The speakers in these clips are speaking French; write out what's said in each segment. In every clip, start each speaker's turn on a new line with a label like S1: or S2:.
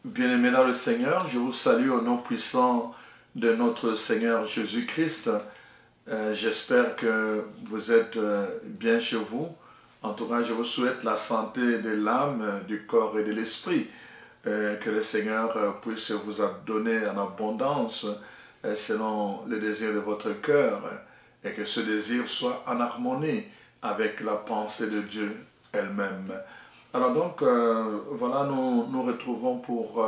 S1: Bien-aimés dans le Seigneur, je vous salue au nom puissant de notre Seigneur Jésus-Christ. J'espère que vous êtes bien chez vous. En tout cas, je vous souhaite la santé de l'âme, du corps et de l'esprit. Que le Seigneur puisse vous donner en abondance selon le désir de votre cœur et que ce désir soit en harmonie avec la pensée de Dieu elle-même. Alors donc, voilà, nous nous retrouvons pour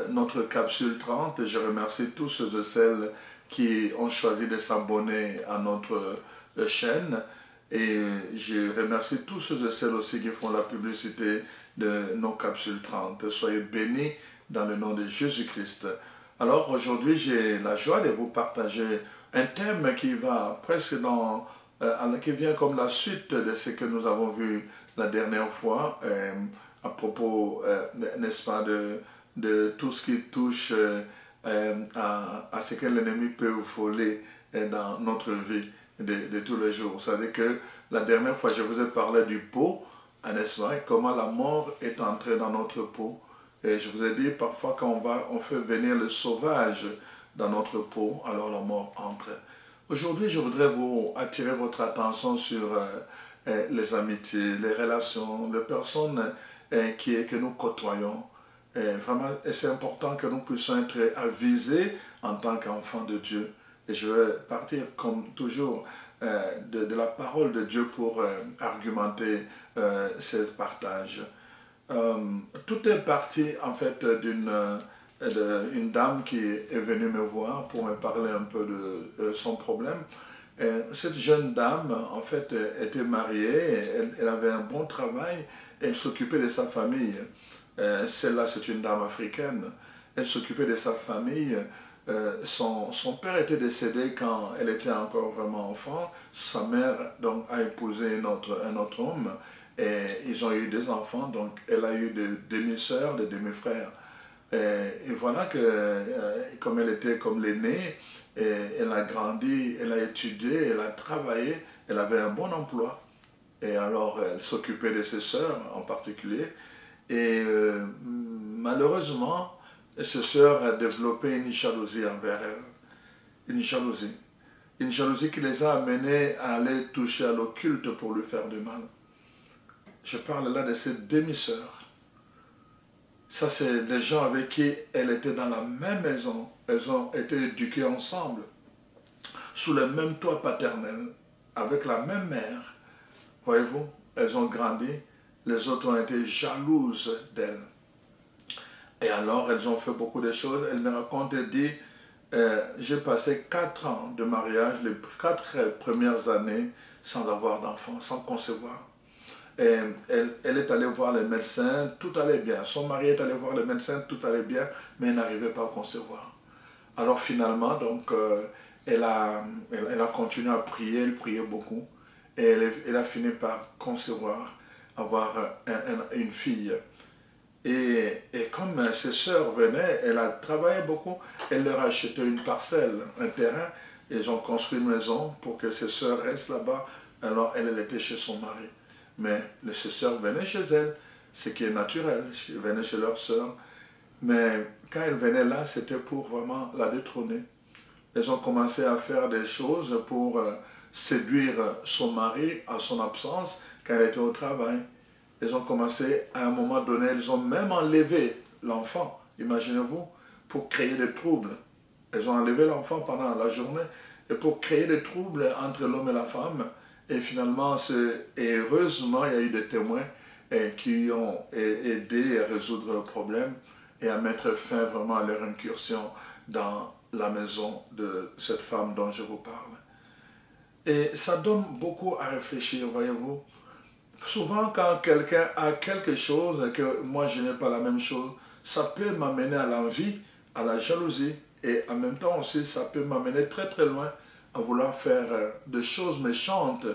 S1: notre capsule 30 et je remercie tous ceux et celles qui ont choisi de s'abonner à notre chaîne et je remercie tous ceux et celles aussi qui font la publicité de nos capsules 30. Soyez bénis dans le nom de Jésus-Christ. Alors aujourd'hui, j'ai la joie de vous partager un thème qui va presque dans... qui vient comme la suite de ce que nous avons vu la dernière fois à propos, n'est-ce pas, de tout ce qui touche à ce que l'ennemi peut voler dans notre vie de tous les jours. Vous savez que la dernière fois, je vous ai parlé du pot, n'est-ce pas, et comment la mort est entrée dans notre peau. Et je vous ai dit, parfois quand on fait venir le sauvage dans notre peau, alors la mort entre. Aujourd'hui, je voudrais vous attirer votre attention sur les amitiés, les relations, les personnes que nous côtoyons. Vraiment, c'est important que nous puissions être avisés en tant qu'enfants de Dieu. Et je vais partir, comme toujours, de la parole de Dieu pour argumenter ce partage. Tout est parti, en fait, d'une dame qui est venue me voir pour me parler un peu de son problème. Cette jeune dame, en fait, était mariée, elle avait un bon travail, elle s'occupait de sa famille. Celle-là, c'est une dame africaine. Elle s'occupait de sa famille. Son père était décédé quand elle était encore vraiment enfant. Sa mère donc, a épousé un autre homme et ils ont eu des enfants. Donc, elle a eu des demi-sœurs, des demi-frères. Et voilà que, comme elle était comme l'aînée, elle a grandi, elle a étudié, elle a travaillé, elle avait un bon emploi. Et alors, elle s'occupait de ses sœurs en particulier. Et malheureusement, ses sœurs ont développé une jalousie envers elle. Une jalousie. Une jalousie qui les a amenés à aller toucher à l'occulte pour lui faire du mal. Je parle là de ses demi-sœurs. Ça, c'est des gens avec qui elle était dans la même maison. Elles ont été éduquées ensemble, sous le même toit paternel, avec la même mère. Voyez-vous, elles ont grandi. Les autres ont été jalouses d'elles. Et alors, elles ont fait beaucoup de choses. Elle me raconte et dit, j'ai passé 4 ans de mariage, les 4 premières années, sans avoir d'enfant, sans concevoir. Et elle est allée voir les médecins, tout allait bien. Son mari est allé voir les médecins, tout allait bien, mais elle n'arrivait pas à concevoir. Alors finalement, donc, elle a continué à prier, elle priait beaucoup, et elle a fini par concevoir, avoir une fille. Et comme ses sœurs venaient, elle a travaillé beaucoup, elle leur a acheté une parcelle, un terrain, et ils ont construit une maison pour que ses sœurs restent là-bas. Alors elle était chez son mari. Mais ses sœurs venaient chez elle, ce qui est naturel, elles venaient chez leurs sœurs. Mais quand elles venaient là, c'était pour vraiment la détrôner. Elles ont commencé à faire des choses pour séduire son mari à son absence quand elle était au travail. Elles ont commencé, à un moment donné, elles ont même enlevé l'enfant, imaginez-vous, pour créer des troubles. Elles ont enlevé l'enfant pendant la journée et pour créer des troubles entre l'homme et la femme. Et finalement, et heureusement, il y a eu des témoins qui ont aidé à résoudre le problème et à mettre fin vraiment à leur incursion dans la maison de cette femme dont je vous parle. Et ça donne beaucoup à réfléchir, voyez-vous. Souvent, quand quelqu'un a quelque chose et que moi je n'ai pas la même chose, ça peut m'amener à l'envie, à la jalousie et en même temps aussi ça peut m'amener très très loin à vouloir faire des choses méchantes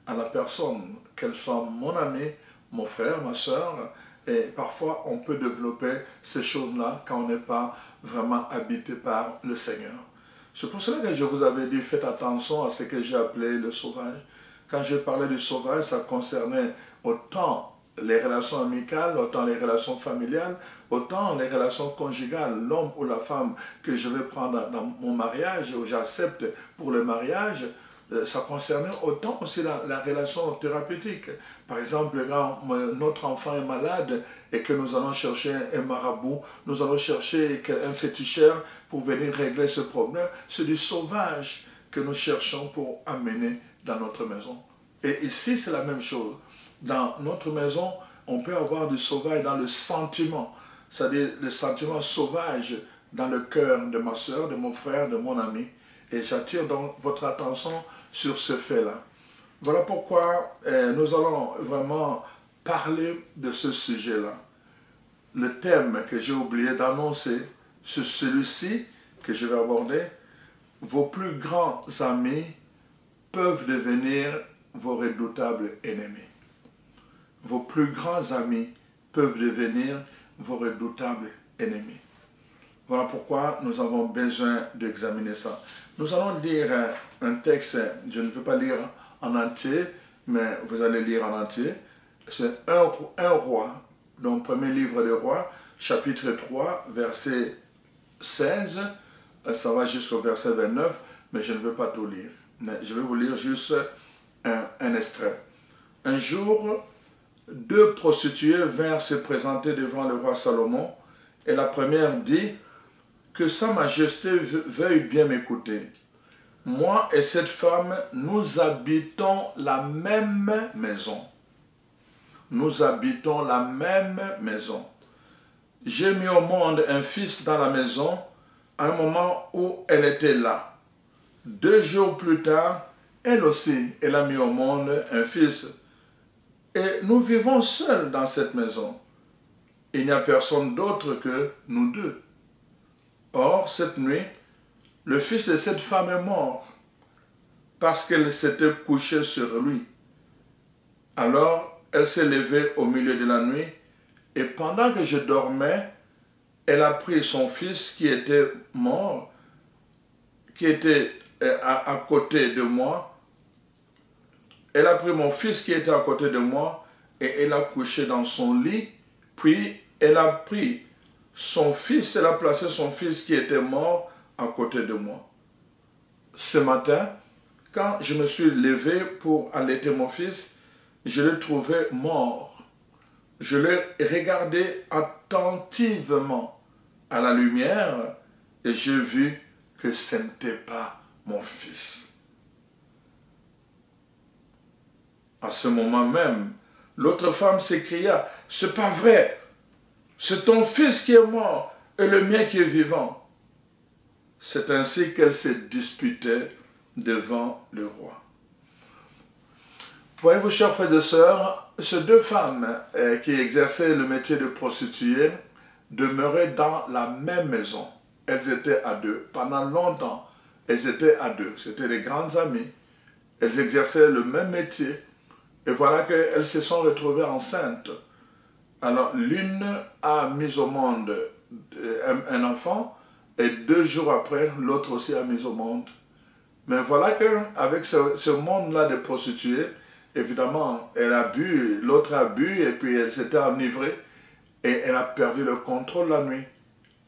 S1: à la personne, qu'elle soit mon ami, mon frère, ma soeur. Et parfois, on peut développer ces choses-là quand on n'est pas vraiment habité par le Seigneur. C'est pour cela que je vous avais dit, faites attention à ce que j'ai appelé le sauvage. Quand je parlais du sauvage, ça concernait autant les relations amicales, autant les relations familiales, autant les relations conjugales, l'homme ou la femme que je vais prendre dans mon mariage, ou j'accepte pour le mariage. Ça concernait autant aussi la relation thérapeutique. Par exemple, quand notre enfant est malade et que nous allons chercher un marabout, nous allons chercher un féticheur pour venir régler ce problème, c'est du sauvage que nous cherchons pour amener dans notre maison. Et ici, c'est la même chose. Dans notre maison, on peut avoir du sauvage dans le sentiment, c'est-à-dire le sentiment sauvage dans le cœur de ma soeur, de mon frère, de mon ami. Et j'attire donc votre attention sur ce fait-là. Voilà pourquoi nous allons vraiment parler de ce sujet-là. Le thème que j'ai oublié d'annoncer, c'est celui-ci que je vais aborder. Vos plus grands amis peuvent devenir vos redoutables ennemis. Vos plus grands amis peuvent devenir vos redoutables ennemis. Voilà pourquoi nous avons besoin d'examiner ça. Nous allons lire un texte, je ne veux pas lire en entier, mais vous allez lire en entier. C'est un roi, donc premier livre des rois, chapitre 3, verset 16, ça va jusqu'au verset 29, mais je ne veux pas tout lire. Je vais vous lire juste un extrait. Un jour, 2 prostituées vinrent se présenter devant le roi Salomon, et la première dit: que Sa Majesté veuille bien m'écouter. Moi et cette femme, nous habitons la même maison. Nous habitons la même maison. J'ai mis au monde un fils dans la maison à un moment où elle était là. 2 jours plus tard, elle aussi, elle a mis au monde un fils. Et nous vivons seuls dans cette maison. Il n'y a personne d'autre que nous deux. Or, cette nuit, le fils de cette femme est mort parce qu'elle s'était couchée sur lui. Alors, elle s'est levée au milieu de la nuit et pendant que je dormais, elle a pris son fils qui était mort, qui était à côté de moi. Elle a pris mon fils qui était à côté de moi et elle a couché dans son lit. Puis, elle a pris son fils, elle a placé son fils qui était mort à côté de moi. Ce matin, quand je me suis levé pour allaiter mon fils, je l'ai trouvé mort. Je l'ai regardé attentivement à la lumière et j'ai vu que ce n'était pas mon fils. À ce moment même, l'autre femme s'écria: « C'est pas vrai! C'est ton fils qui est mort et le mien qui est vivant. » C'est ainsi qu'elle se disputait devant le roi. Voyez-vous, chers frères et sœurs, ces 2 femmes qui exerçaient le métier de prostituée demeuraient dans la même maison. Elles étaient à 2. Pendant longtemps, elles étaient à 2. C'étaient des grandes amies. Elles exerçaient le même métier. Et voilà qu'elles se sont retrouvées enceintes. Alors, l'une a mis au monde un enfant, et 2 jours après, l'autre aussi a mis au monde. Mais voilà qu'avec ce monde-là de prostituées, évidemment, elle a bu, l'autre a bu, et puis elle s'était enivrée, et elle a perdu le contrôle la nuit.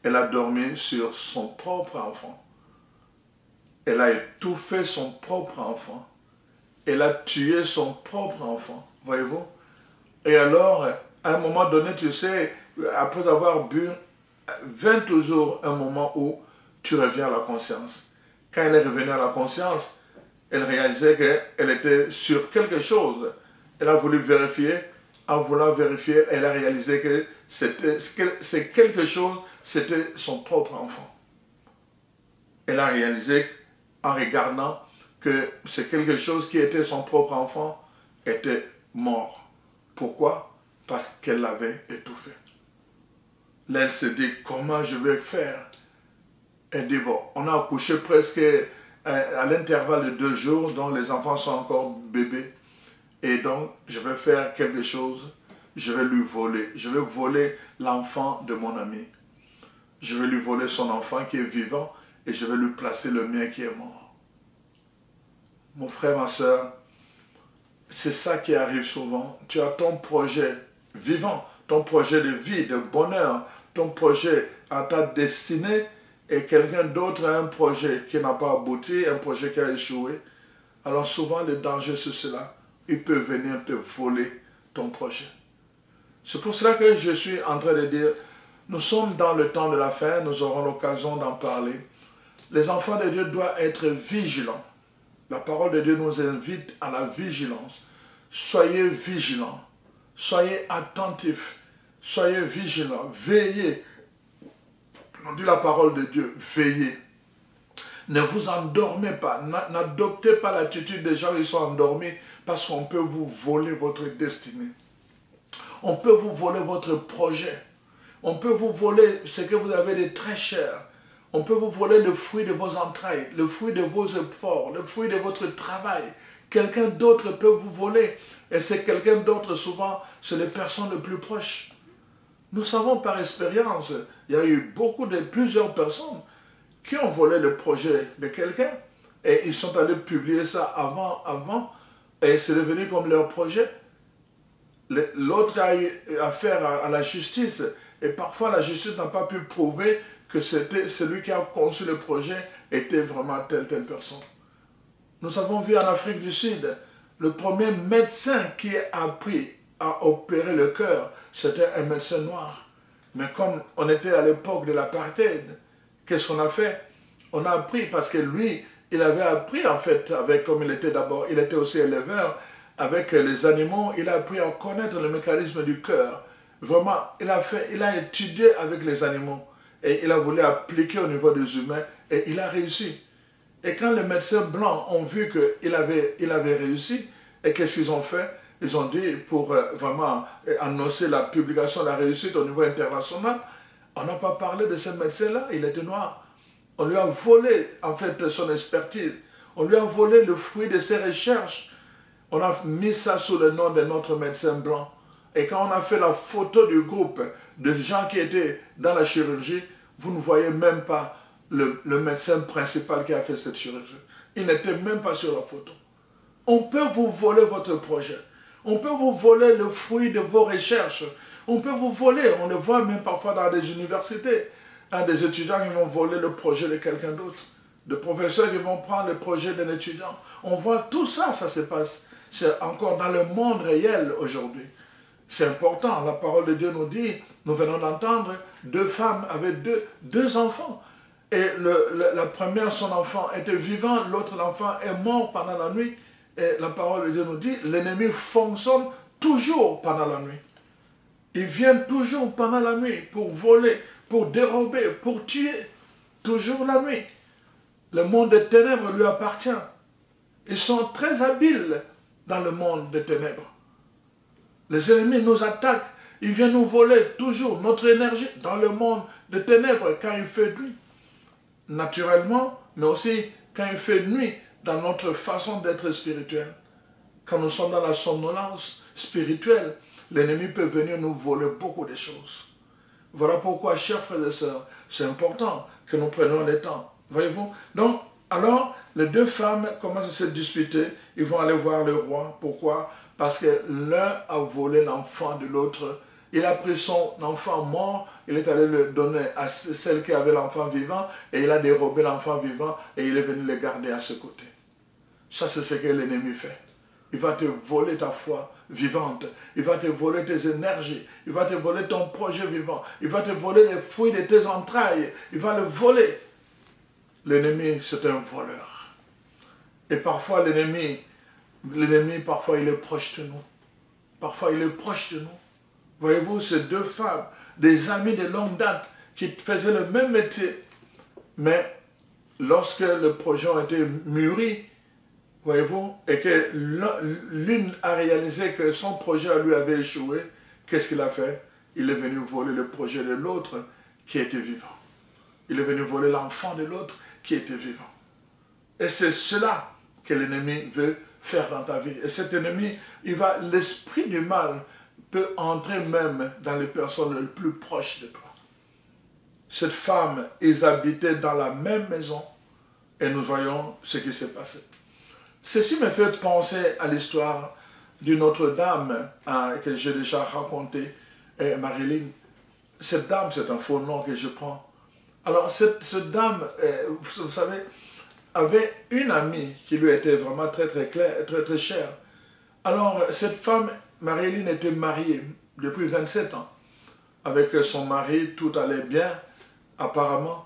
S1: Elle a dormi sur son propre enfant. Elle a étouffé son propre enfant. Elle a tué son propre enfant, voyez-vous. Et alors, à un moment donné, tu sais, après avoir bu, vint toujours un moment où tu reviens à la conscience. Quand elle est revenue à la conscience, elle réalisait qu'elle était sur quelque chose. Elle a voulu vérifier. En voulant vérifier, elle a réalisé que c'est quelque chose, c'était son propre enfant. Elle a réalisé, en regardant, que c'est quelque chose qui était son propre enfant, était mort. Pourquoi? Parce qu'elle l'avait étouffé. Là, elle se dit, comment je vais faire? Elle dit, bon, on a accouché presque à l'intervalle de 2 jours, dont les enfants sont encore bébés. Et donc, je vais faire quelque chose, je vais lui voler. Je vais voler l'enfant de mon ami. Je vais lui voler son enfant qui est vivant et je vais lui placer le mien qui est mort. Mon frère, ma soeur, c'est ça qui arrive souvent. Tu as ton projet vivant, ton projet de vie, de bonheur, ton projet à ta destinée et quelqu'un d'autre a un projet qui n'a pas abouti, un projet qui a échoué. Alors souvent, le danger, c'est cela. Il peut venir te voler ton projet. C'est pour cela que je suis en train de dire, nous sommes dans le temps de la fin, nous aurons l'occasion d'en parler. Les enfants de Dieu doivent être vigilants. La parole de Dieu nous invite à la vigilance. Soyez vigilants, soyez attentifs, soyez vigilants, veillez. On dit la parole de Dieu, veillez. Ne vous endormez pas, n'adoptez pas l'attitude des gens qui sont endormis parce qu'on peut vous voler votre destinée. On peut vous voler votre projet. On peut vous voler ce que vous avez de très cher. On peut vous voler le fruit de vos entrailles, le fruit de vos efforts, le fruit de votre travail. Quelqu'un d'autre peut vous voler. Et c'est quelqu'un d'autre, souvent, c'est les personnes les plus proches. Nous savons par expérience, il y a eu plusieurs personnes qui ont volé le projet de quelqu'un. Et ils sont allés publier ça avant, et c'est devenu comme leur projet. L'autre a eu affaire à la justice, et parfois la justice n'a pas pu prouver que c'était celui qui a conçu le projet était vraiment telle personne. Nous avons vu en Afrique du Sud, le premier médecin qui a appris à opérer le cœur, c'était un médecin noir. Mais comme on était à l'époque de l'apartheid, qu'est-ce qu'on a fait? On a appris parce que lui, il avait appris en fait, comme il était d'abord, il était aussi éleveur, avec les animaux, il a appris à connaître le mécanisme du cœur. Vraiment, il a étudié avec les animaux et il a voulu appliquer au niveau des humains et il a réussi. Et quand les médecins blancs ont vu qu'il avait réussi, et qu'est-ce qu'ils ont fait? Ils ont dit, pour vraiment annoncer la publication de la réussite au niveau international, on n'a pas parlé de ce médecin-là, il était noir. On lui a volé en fait son expertise, on lui a volé le fruit de ses recherches. On a mis ça sous le nom de notre médecin blanc. Et quand on a fait la photo du groupe de gens qui étaient dans la chirurgie, vous ne voyez même pas le médecin principal qui a fait cette chirurgie. Il n'était même pas sur la photo. On peut vous voler votre projet. On peut vous voler le fruit de vos recherches. On peut vous voler, on le voit même parfois dans des universités. Des étudiants qui vont voler le projet de quelqu'un d'autre. Des professeurs qui vont prendre le projet d'un étudiant. On voit tout ça, ça se passe. C'est encore dans le monde réel aujourd'hui. C'est important, la parole de Dieu nous dit, nous venons d'entendre, 2 femmes avec deux enfants. Et la première, son enfant était vivant, l'autre, l'enfant, est mort pendant la nuit. Et la parole de Dieu nous dit, l'ennemi fonctionne toujours pendant la nuit. Il vient toujours pendant la nuit pour voler, pour dérober, pour tuer. Toujours la nuit. Le monde des ténèbres lui appartient. Ils sont très habiles dans le monde des ténèbres. Les ennemis nous attaquent. Ils viennent nous voler toujours notre énergie dans le monde des ténèbres quand il fait nuit. Naturellement, mais aussi quand il fait nuit dans notre façon d'être spirituel. Quand nous sommes dans la somnolence spirituelle, l'ennemi peut venir nous voler beaucoup de choses. Voilà pourquoi, chers frères et sœurs, c'est important que nous prenions le temps. Voyez-vous? Donc, alors, les 2 femmes commencent à se disputer. Ils vont aller voir le roi. Pourquoi? Parce que l'un a volé l'enfant de l'autre. Il a pris son enfant mort, il est allé le donner à celle qui avait l'enfant vivant, et il a dérobé l'enfant vivant, et il est venu le garder à ses côtés. Ça, c'est ce que l'ennemi fait. Il va te voler ta foi vivante. Il va te voler tes énergies. Il va te voler ton projet vivant. Il va te voler les fruits de tes entrailles. Il va le voler. L'ennemi, c'est un voleur. Et parfois, l'ennemi, parfois, il est proche de nous. Parfois, il est proche de nous. Voyez-vous, ces 2 femmes, des amis de longue date, qui faisaient le même métier. Mais lorsque le projet a été mûri, voyez-vous, et que l'une a réalisé que son projet lui avait échoué, qu'est-ce qu'il a fait? Il est venu voler le projet de l'autre qui était vivant. Il est venu voler l'enfant de l'autre qui était vivant. Et c'est cela que l'ennemi veut faire dans ta vie. Et cet ennemi, l'esprit du mal peut entrer même dans les personnes les plus proches de toi. Cette femme, ils habitaient dans la même maison et nous voyons ce qui s'est passé. Ceci me fait penser à l'histoire d'une autre dame que j'ai déjà racontée, Marilyn. Cette dame, c'est un faux nom que je prends. Alors, cette dame, vous savez, avait une amie qui lui était vraiment très chère. Alors, cette femme, Marilyn, était mariée depuis 27 ans. Avec son mari, tout allait bien, apparemment.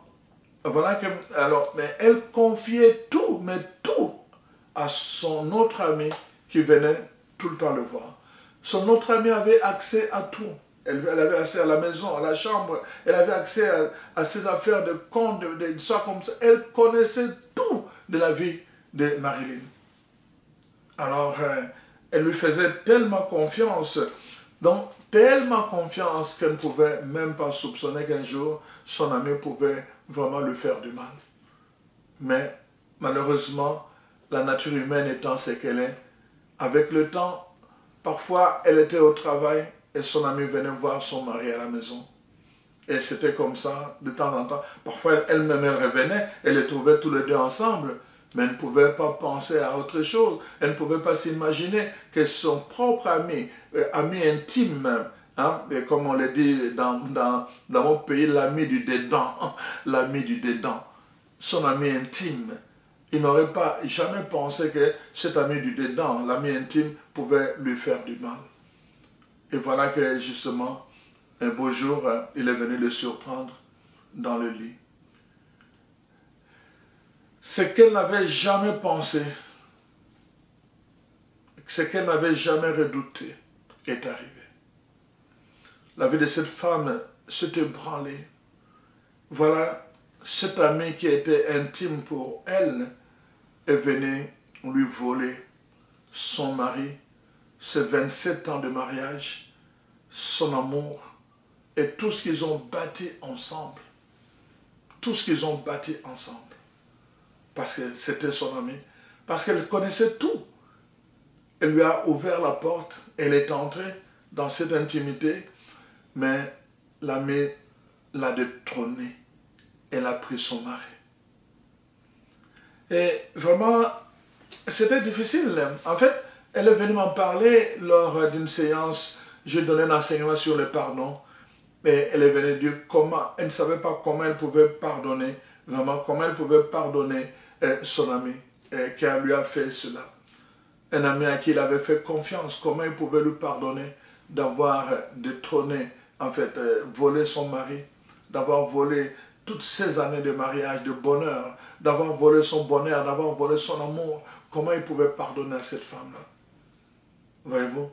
S1: Voilà que, alors, mais elle confiait tout, mais tout, à son autre ami qui venait tout le temps le voir. Son autre ami avait accès à tout. Elle avait accès à la maison, à la chambre, elle avait accès à ses affaires de compte, de ça comme ça. Elle connaissait tout de la vie de Marilyn. Alors, elle lui faisait tellement confiance, donc tellement confiance qu'elle ne pouvait même pas soupçonner qu'un jour, son ami pouvait vraiment lui faire du mal. Mais malheureusement, la nature humaine étant ce qu'elle est, avec le temps, parfois elle était au travail et son ami venait voir son mari à la maison. Et c'était comme ça, de temps en temps. Parfois elle-même elle revenait, elle les trouvait tous les deux ensemble, mais elle ne pouvait pas penser à autre chose. Elle ne pouvait pas s'imaginer que son propre ami, ami intime même, hein, et comme on le dit dans mon pays, l'ami du dedans, l'ami du dedans, son ami intime, il n'aurait pas jamais pensé que cet ami du dedans, l'ami intime, pouvait lui faire du mal. Et voilà que justement, un beau jour, il est venu le surprendre dans le lit. Ce qu'elle n'avait jamais pensé, ce qu'elle n'avait jamais redouté est arrivé. La vie de cette femme s'est ébranlée. Voilà, cet ami qui était intime pour elle est venu lui voler son mari, ses 27 ans de mariage, son amour et tout ce qu'ils ont bâti ensemble. Tout ce qu'ils ont bâti ensemble. Parce que c'était son ami. Parce qu'elle connaissait tout. Elle lui a ouvert la porte. Elle est entrée dans cette intimité. Mais l'ami l'a détrônée. Elle a pris son mari. Et vraiment, c'était difficile. En fait, elle est venue m'en parler lors d'une séance. J'ai donné un enseignement sur le pardon. Et elle est venue dire comment, elle ne savait pas comment elle pouvait pardonner, vraiment comment elle pouvait pardonner son ami qui lui a fait cela. Un ami à qui il avait fait confiance, comment il pouvait lui pardonner d'avoir détrôné, en fait, volé son mari, d'avoir volé toutes ces années de mariage, de bonheur, d'avoir volé son bonheur, d'avoir volé son amour. Comment il pouvait pardonner à cette femme-là? Voyez-vous?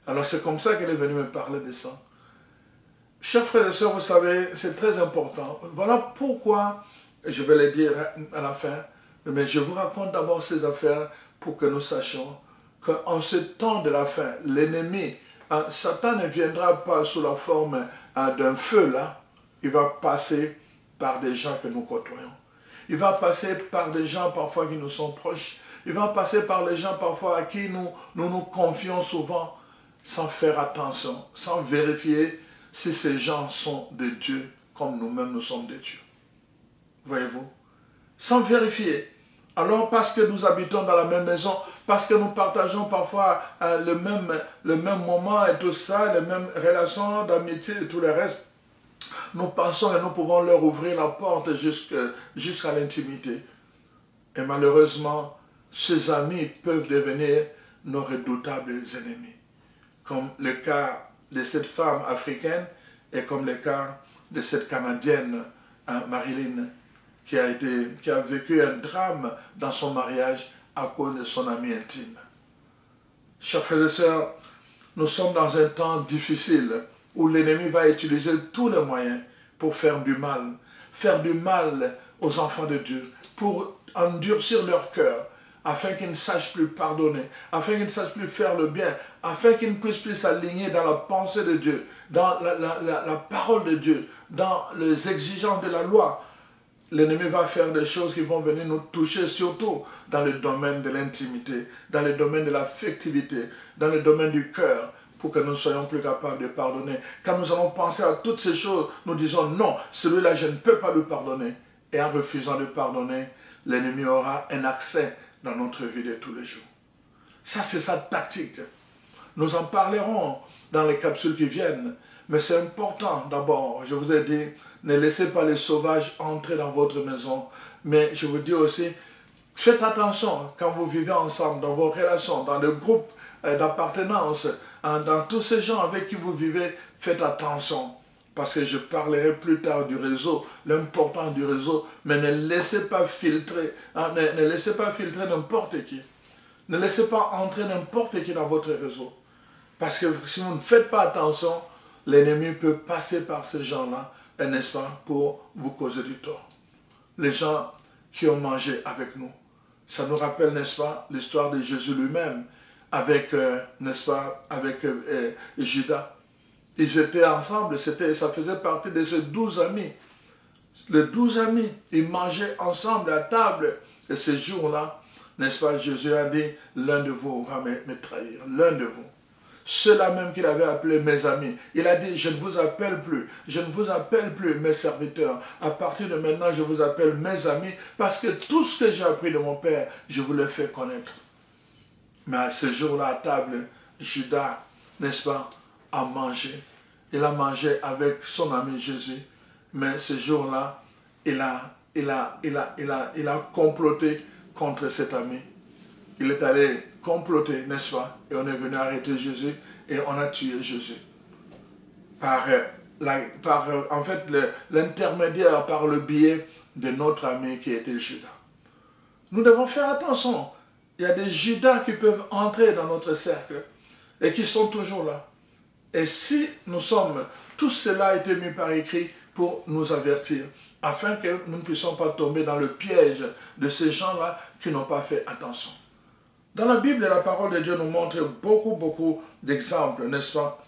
S1: Alors c'est comme ça qu'elle est venue me parler de ça. Chers frères et sœurs, vous savez, c'est très important. Voilà pourquoi, je vais le dire à la fin, mais je vous raconte d'abord ces affaires pour que nous sachions qu'en ce temps de la fin, l'ennemi, Satan ne viendra pas sous la forme d'un feu là, il va passer par des gens que nous côtoyons. Il va passer par des gens parfois qui nous sont proches. Il va passer par les gens parfois à qui nous confions souvent sans faire attention, sans vérifier si ces gens sont de Dieu comme nous-mêmes nous sommes de Dieu. Voyez-vous? Sans vérifier. Alors parce que nous habitons dans la même maison, parce que nous partageons parfois le même moment et tout ça, les mêmes relations d'amitié et tout le reste, nous pensons et nous pouvons leur ouvrir la porte jusqu'à l'intimité. Et malheureusement, ces amis peuvent devenir nos redoutables ennemis. Comme le cas de cette femme africaine et comme le cas de cette Canadienne, Marilyn, qui a vécu un drame dans son mariage à cause de son ami intime. Chers frères et sœurs, nous sommes dans un temps difficile où l'ennemi va utiliser tous les moyens pour faire du mal aux enfants de Dieu, pour endurcir leur cœur, afin qu'ils ne sachent plus pardonner, afin qu'ils ne sachent plus faire le bien, afin qu'ils ne puissent plus s'aligner dans la pensée de Dieu, dans la parole de Dieu, dans les exigences de la loi, l'ennemi va faire des choses qui vont venir nous toucher, surtout dans le domaine de l'intimité, dans le domaine de l'affectivité, dans le domaine du cœur, pour que nous soyons plus capables de pardonner. Quand nous allons penser à toutes ces choses, nous disons non, celui-là je ne peux pas lui pardonner. Et en refusant de pardonner, l'ennemi aura un accès dans notre vie de tous les jours. Ça, c'est sa tactique. Nous en parlerons dans les capsules qui viennent. Mais c'est important, d'abord, je vous ai dit, ne laissez pas les sauvages entrer dans votre maison. Mais je vous dis aussi, faites attention quand vous vivez ensemble, dans vos relations, dans le groupe d'appartenance, dans tous ces gens avec qui vous vivez, faites attention. Parce que je parlerai plus tard du réseau, l'importance du réseau, mais ne laissez pas filtrer, ne laissez pas filtrer n'importe qui. Ne laissez pas entrer n'importe qui dans votre réseau. Parce que si vous ne faites pas attention, l'ennemi peut passer par ces gens-là, n'est-ce pas, pour vous causer du tort. Les gens qui ont mangé avec nous. Ça nous rappelle, n'est-ce pas, l'histoire de Jésus lui-même, avec, n'est-ce pas, avec Judas. Ils étaient ensemble, ça faisait partie de ces 12 amis. Les 12 amis, ils mangeaient ensemble à table. Et ce jour-là, n'est-ce pas, Jésus a dit, l'un de vous va me trahir, l'un de vous. Ceux-là même qu'il avait appelés mes amis. Il a dit, je ne vous appelle plus mes serviteurs. À partir de maintenant, je vous appelle mes amis, parce que tout ce que j'ai appris de mon Père, je vous le fais connaître. Mais à ce jour-là, à table, Judas, n'est-ce pas, a mangé. Il a mangé avec son ami Jésus. Mais ce jour-là, il a comploté contre cet ami. Il est allé comploter, n'est-ce pas? Et on est venu arrêter Jésus et on a tué Jésus. En fait, l'intermédiaire, par le biais de notre ami qui était Judas. Nous devons faire attention. Il y a des Judas qui peuvent entrer dans notre cercle et qui sont toujours là. Et si nous sommes, tout cela a été mis par écrit pour nous avertir, afin que nous ne puissions pas tomber dans le piège de ces gens-là qui n'ont pas fait attention. Dans la Bible, la parole de Dieu nous montre beaucoup d'exemples, n'est-ce pas?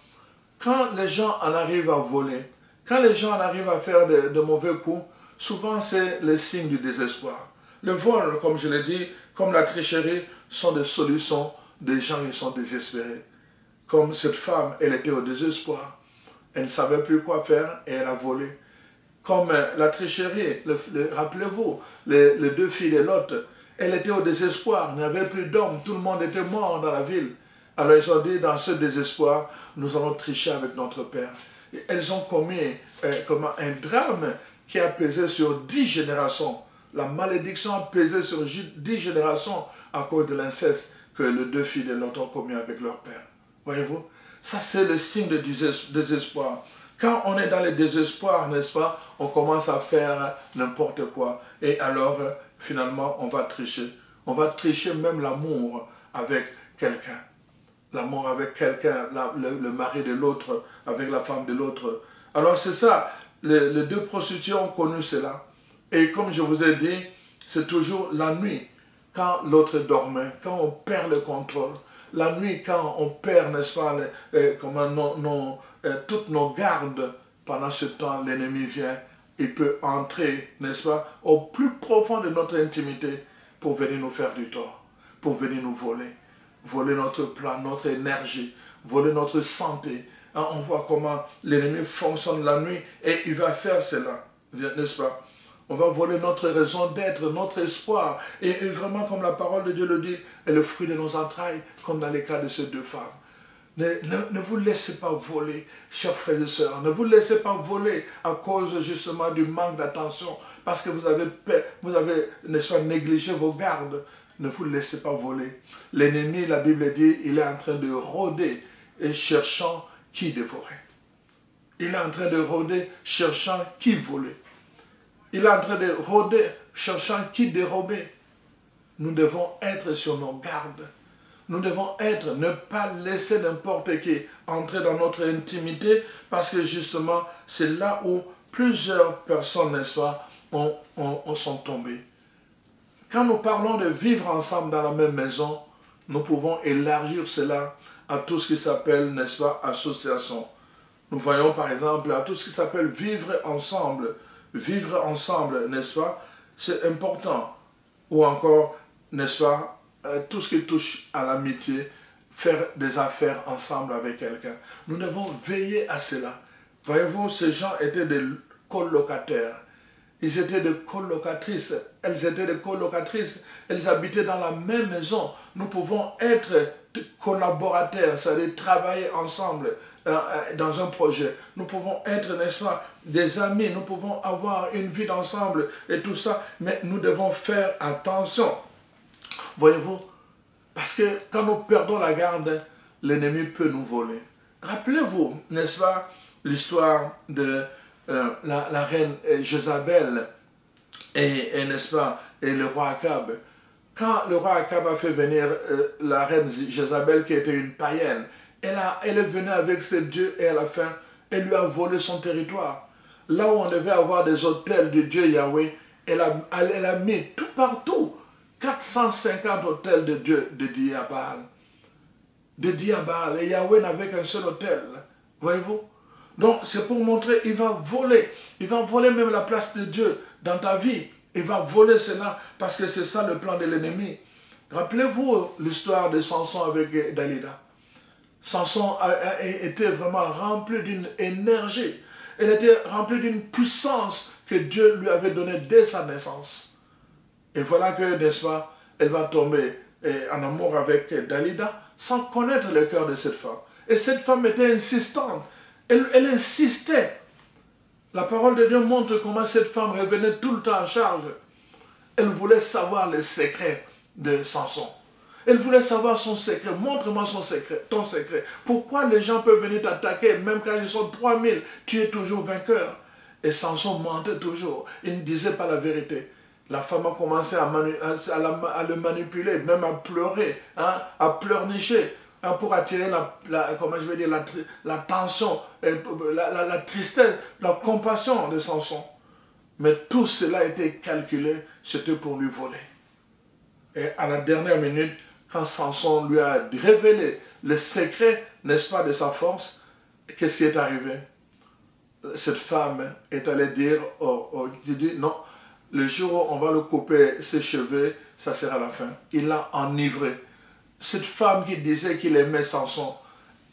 S1: Quand les gens en arrivent à voler, quand les gens en arrivent à faire de mauvais coups, souvent c'est le signe du désespoir. Le vol, comme je l'ai dit, comme la tricherie, sont des solutions des gens qui sont désespérés. Comme cette femme, elle était au désespoir. Elle ne savait plus quoi faire et elle a volé. Comme la tricherie, rappelez-vous, les deux filles de Lot, elle était au désespoir, il n'y avait plus d'hommes, tout le monde était mort dans la ville. Alors ils ont dit, dans ce désespoir, nous allons tricher avec notre Père. Et elles ont commis un drame qui a pesé sur 10 générations. La malédiction a pesé sur 10 générations à cause de l'inceste que les deux filles de Lot ont commis avec leur père. Voyez-vous? Ça, c'est le signe de désespoir. Quand on est dans le désespoir, n'est-ce pas, on commence à faire n'importe quoi. Et alors, finalement, on va tricher. On va tricher même l'amour avec quelqu'un. L'amour avec quelqu'un, le mari de l'autre, avec la femme de l'autre. Alors c'est ça, les deux prostituées ont connu cela. Et comme je vous ai dit, c'est toujours la nuit, quand l'autre dormait, quand on perd le contrôle. La nuit, quand on perd, n'est-ce pas, toutes nos gardes, pendant ce temps, l'ennemi vient, il peut entrer, n'est-ce pas, au plus profond de notre intimité pour venir nous faire du tort, pour venir nous voler. Voler notre plan, notre énergie, voler notre santé. On voit comment l'ennemi fonctionne la nuit et il va faire cela, n'est-ce pas? On va voler notre raison d'être, notre espoir. Et vraiment, comme la parole de Dieu le dit, est le fruit de nos entrailles, comme dans les cas de ces deux femmes. Ne vous laissez pas voler, chers frères et sœurs. Ne vous laissez pas voler à cause justement du manque d'attention, parce que vous avez n'est-ce pas, négligé vos gardes. Ne vous laissez pas voler. L'ennemi, la Bible dit, il est en train de rôder et cherchant qui dévorer. Il est en train de rôder, cherchant qui voler. Il est en train de rôder, cherchant qui dérober. Nous devons être sur nos gardes. Nous devons ne pas laisser n'importe qui entrer dans notre intimité, parce que justement, c'est là où plusieurs personnes, n'est-ce pas, sont tombées. Quand nous parlons de vivre ensemble dans la même maison, nous pouvons élargir cela à tout ce qui s'appelle, n'est-ce pas, association. Nous voyons par exemple à tout ce qui s'appelle vivre ensemble, vivre ensemble, n'est-ce pas, c'est important. Ou encore, n'est-ce pas, tout ce qui touche à l'amitié, faire des affaires ensemble avec quelqu'un. Nous devons veiller à cela. Voyez-vous, ces gens étaient des colocataires. Ils étaient des colocatrices. Elles étaient des colocatrices. Elles habitaient dans la même maison. Nous pouvons être collaborateurs, c'est-à-dire travailler ensemble dans un projet. Nous pouvons être, n'est-ce pas, des amis. Nous pouvons avoir une vie ensemble et tout ça. Mais nous devons faire attention. Voyez-vous, parce que quand nous perdons la garde, l'ennemi peut nous voler. Rappelez-vous, n'est-ce pas, l'histoire de la reine Jézabel et n'est-ce pas, et le roi Akab. Quand le roi Akab a fait venir la reine Jézabel, qui était une païenne, elle est venue avec ses dieux et à la fin, elle lui a volé son territoire. Là où on devait avoir des autels de Dieu Yahweh, elle a mis tout partout 450 autels de Dieu dédiés à Baal. Dédiés à Baal. Et Yahweh n'avait qu'un seul autel. Voyez-vous? Donc, c'est pour montrer, il va voler. Il va voler même la place de Dieu dans ta vie. Il va voler cela parce que c'est ça le plan de l'ennemi. Rappelez-vous l'histoire de Samson avec Dalila. Samson a été vraiment rempli d'une énergie. Elle était remplie d'une puissance que Dieu lui avait donnée dès sa naissance. Et voilà que, n'est-ce pas, elle va tomber en amour avec Dalila sans connaître le cœur de cette femme. Et cette femme était insistante. Elle insistait. La parole de Dieu montre comment cette femme revenait tout le temps en charge. Elle voulait savoir les secrets de Samson. Elle voulait savoir son secret. Montre-moi son secret, ton secret. Pourquoi les gens peuvent venir t'attaquer, même quand ils sont 3000, tu es toujours vainqueur. Et Samson mentait toujours. Il ne disait pas la vérité. La femme a commencé à le manipuler, même à pleurer, hein, à pleurnicher, hein, pour attirer la tension, la tristesse, la compassion de Samson. Mais tout cela a été calculé, c'était pour lui voler. Et à la dernière minute, quand Samson lui a révélé le secret, n'est-ce pas, de sa force, qu'est-ce qui est arrivé? Cette femme est allée dire, non, le jour où on va le couper ses cheveux, ça sera la fin. Il l'a enivré. Cette femme qui disait qu'il aimait Samson,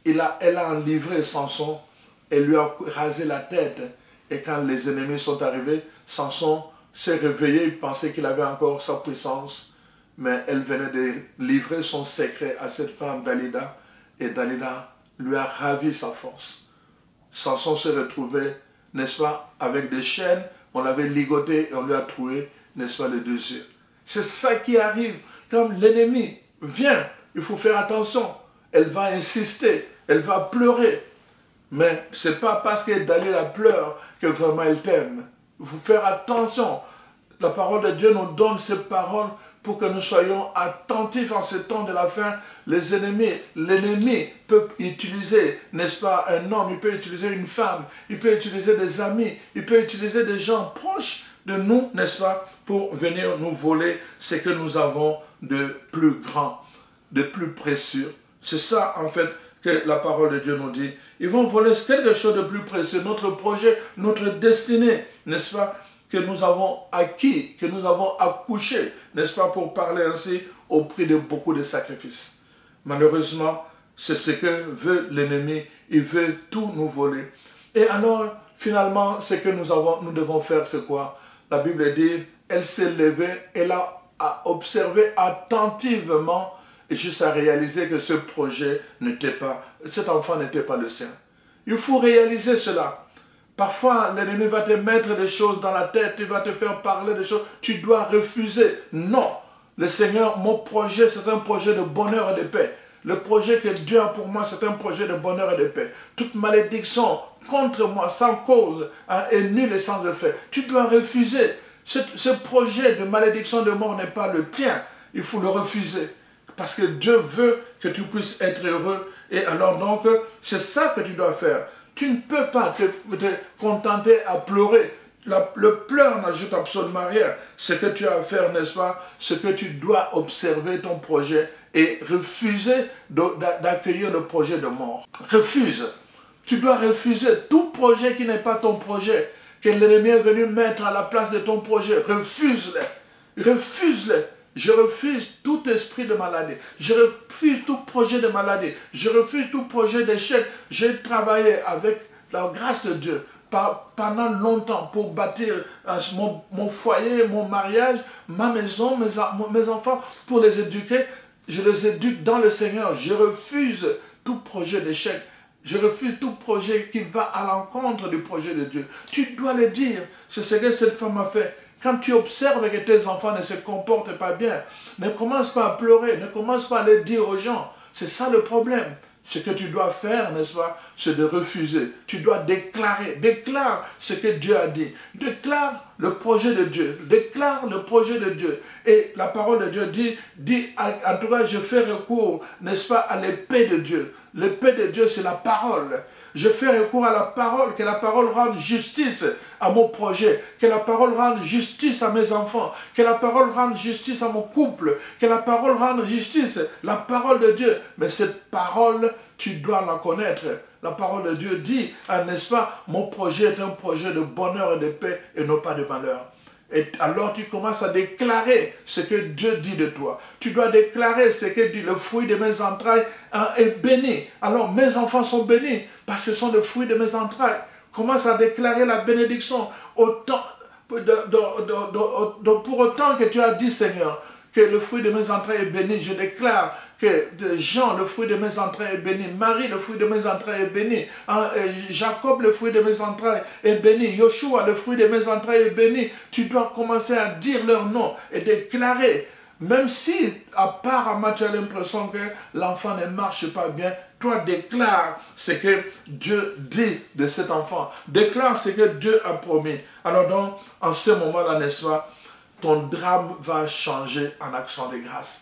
S1: elle a enivré Samson et lui a rasé la tête. Et quand les ennemis sont arrivés, Samson s'est réveillé, il pensait qu'il avait encore sa puissance. Mais elle venait de livrer son secret à cette femme Dalila. Et Dalila lui a ravi sa force. Samson s'est retrouvé, n'est-ce pas, avec des chaînes. On l'avait ligoté et on lui a trouvé, n'est-ce pas, les deux yeux. C'est ça qui arrive. Comme l'ennemi vient, il faut faire attention. Elle va insister, elle va pleurer. Mais ce n'est pas parce que Dalila pleure que vraiment elle t'aime. Il faut faire attention. La parole de Dieu nous donne ces paroles pour que nous soyons attentifs en ce temps de la fin. L'ennemi peut utiliser, n'est-ce pas, un homme, il peut utiliser une femme, il peut utiliser des amis, il peut utiliser des gens proches de nous, n'est-ce pas, pour venir nous voler ce que nous avons de plus grand, de plus précieux. C'est ça, en fait, que la parole de Dieu nous dit. Ils vont voler quelque chose de plus précieux, notre projet, notre destinée, n'est-ce pas, que nous avons acquis, que nous avons accouché, n'est-ce pas, pour parler ainsi, au prix de beaucoup de sacrifices. Malheureusement, c'est ce que veut l'ennemi. Il veut tout nous voler. Et alors, finalement, ce que nous devons faire, c'est quoi? La Bible dit, elle s'est levée, elle a observé attentivement, et juste à réaliser que ce projet n'était pas, cet enfant n'était pas le sien. Il faut réaliser cela. Parfois, l'ennemi va te mettre des choses dans la tête, il va te faire parler des choses, tu dois refuser. Non, le Seigneur, mon projet, c'est un projet de bonheur et de paix. Le projet que Dieu a pour moi, c'est un projet de bonheur et de paix. Toute malédiction contre moi, sans cause, est nulle et sans effet. Tu dois refuser. Ce projet de malédiction de mort n'est pas le tien. Il faut le refuser. Parce que Dieu veut que tu puisses être heureux. Et alors donc, c'est ça que tu dois faire. Tu ne peux pas te contenter à pleurer. Le pleur n'ajoute absolument rien. Ce que tu as à faire, n'est-ce pas? Ce que tu dois observer ton projet et refuser d'accueillir le projet de mort. Refuse. Tu dois refuser tout projet qui n'est pas ton projet. que l'ennemi est venu mettre à la place de ton projet, refuse-les. Refuse-les. Je refuse tout esprit de maladie. Je refuse tout projet de maladie. Je refuse tout projet d'échec. J'ai travaillé avec la grâce de Dieu pendant longtemps pour bâtir mon foyer, mon mariage, ma maison, mes enfants, pour les éduquer. Je les éduque dans le Seigneur. Je refuse tout projet d'échec. Je refuse tout projet qui va à l'encontre du projet de Dieu. Tu dois le dire. C'est ce que cette femme a fait. Quand tu observes que tes enfants ne se comportent pas bien, ne commence pas à pleurer, ne commence pas à le dire aux gens. C'est ça le problème. Ce que tu dois faire, n'est-ce pas, c'est de refuser. Tu dois déclarer. Déclare ce que Dieu a dit. Déclare le projet de Dieu. Déclare le projet de Dieu. Et la parole de Dieu dit en tout cas, je fais recours, n'est-ce pas, à l'épée de Dieu. L'épée de Dieu, c'est la parole. Je fais recours à la parole, que la parole rende justice à mon projet, que la parole rende justice à mes enfants, que la parole rende justice à mon couple, que la parole rende justice, la parole de Dieu. Mais cette parole, tu dois la connaître. La parole de Dieu dit, n'est-ce pas, mon projet est un projet de bonheur et de paix et non pas de malheur. Et alors tu commences à déclarer ce que Dieu dit de toi. Tu dois déclarer ce que dit le fruit de mes entrailles est béni. Alors mes enfants sont bénis parce que ce sont les fruits de mes entrailles. Commence à déclarer la bénédiction pour autant que tu as dit, Seigneur, que le fruit de mes entrailles est béni. Je déclare que Jean, le fruit de mes entrailles est béni. Marie, le fruit de mes entrailles est béni. Jacob, le fruit de mes entrailles est béni. Yoshua, le fruit de mes entrailles est béni. Tu dois commencer à dire leur nom et déclarer. Même si, à part tu as l'impression que l'enfant ne marche pas bien, toi déclare ce que Dieu dit de cet enfant. Déclare ce que Dieu a promis. Alors donc, en ce moment-là, n'est-ce pas, ton drame va changer en action de grâce.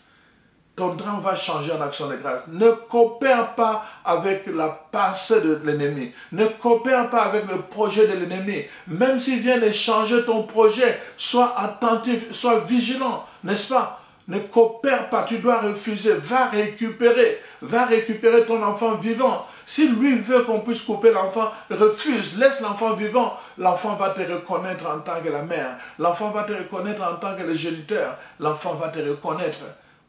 S1: Ton drame va changer en action de grâce. Ne coopère pas avec la pensée de l'ennemi. Ne coopère pas avec le projet de l'ennemi. Même s'il vient de changer ton projet, sois attentif, sois vigilant, n'est-ce pas? Ne coopère pas, tu dois refuser. Va récupérer ton enfant vivant. Si lui veut qu'on puisse couper l'enfant, refuse, laisse l'enfant vivant. L'enfant va te reconnaître en tant que la mère. L'enfant va te reconnaître en tant que le géniteur. L'enfant va te reconnaître.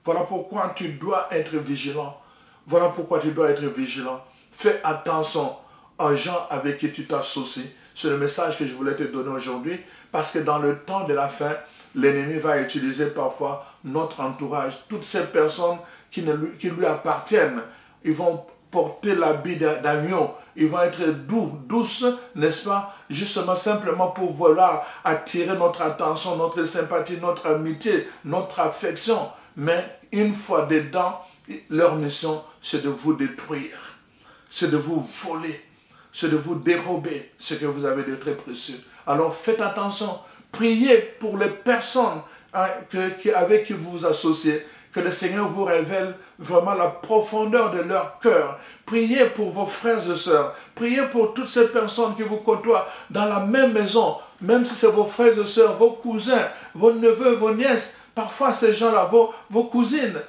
S1: Voilà pourquoi tu dois être vigilant. Voilà pourquoi tu dois être vigilant. Fais attention aux gens avec qui tu t'associes. C'est le message que je voulais te donner aujourd'hui. Parce que dans le temps de la fin, l'ennemi va utiliser parfois notre entourage. Toutes ces personnes qui lui appartiennent, ils vont porter l'habit d'agneau. Ils vont être douces, n'est-ce pas? Justement, simplement pour vouloir attirer notre attention, notre sympathie, notre amitié, notre affection. Mais une fois dedans, leur mission, c'est de vous détruire. C'est de vous voler. C'est de vous dérober ce que vous avez de très précieux. Alors faites attention. Priez pour les personnes avec qui vous vous associez. Que le Seigneur vous révèle vraiment la profondeur de leur cœur. Priez pour vos frères et sœurs. Priez pour toutes ces personnes qui vous côtoient dans la même maison. Même si c'est vos frères et sœurs, vos cousins, vos neveux, vos nièces. Parfois ces gens-là, vos cousines,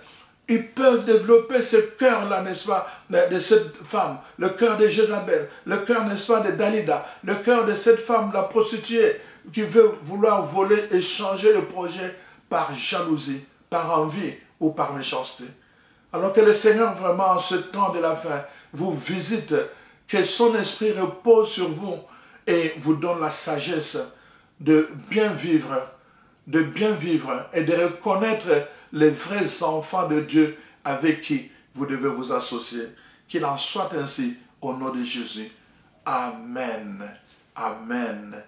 S1: ils peuvent développer ce cœur-là, n'est-ce pas, de cette femme. Le cœur de Jézabel. Le cœur, n'est-ce pas, de Dalida. Le cœur de cette femme, la prostituée, qui veut vouloir voler et changer le projet par jalousie, par envie ou par méchanceté. Alors que le Seigneur, vraiment, en ce temps de la fin, vous visite, que son esprit repose sur vous et vous donne la sagesse de bien vivre et de reconnaître les vrais enfants de Dieu avec qui vous devez vous associer. Qu'il en soit ainsi au nom de Jésus. Amen. Amen.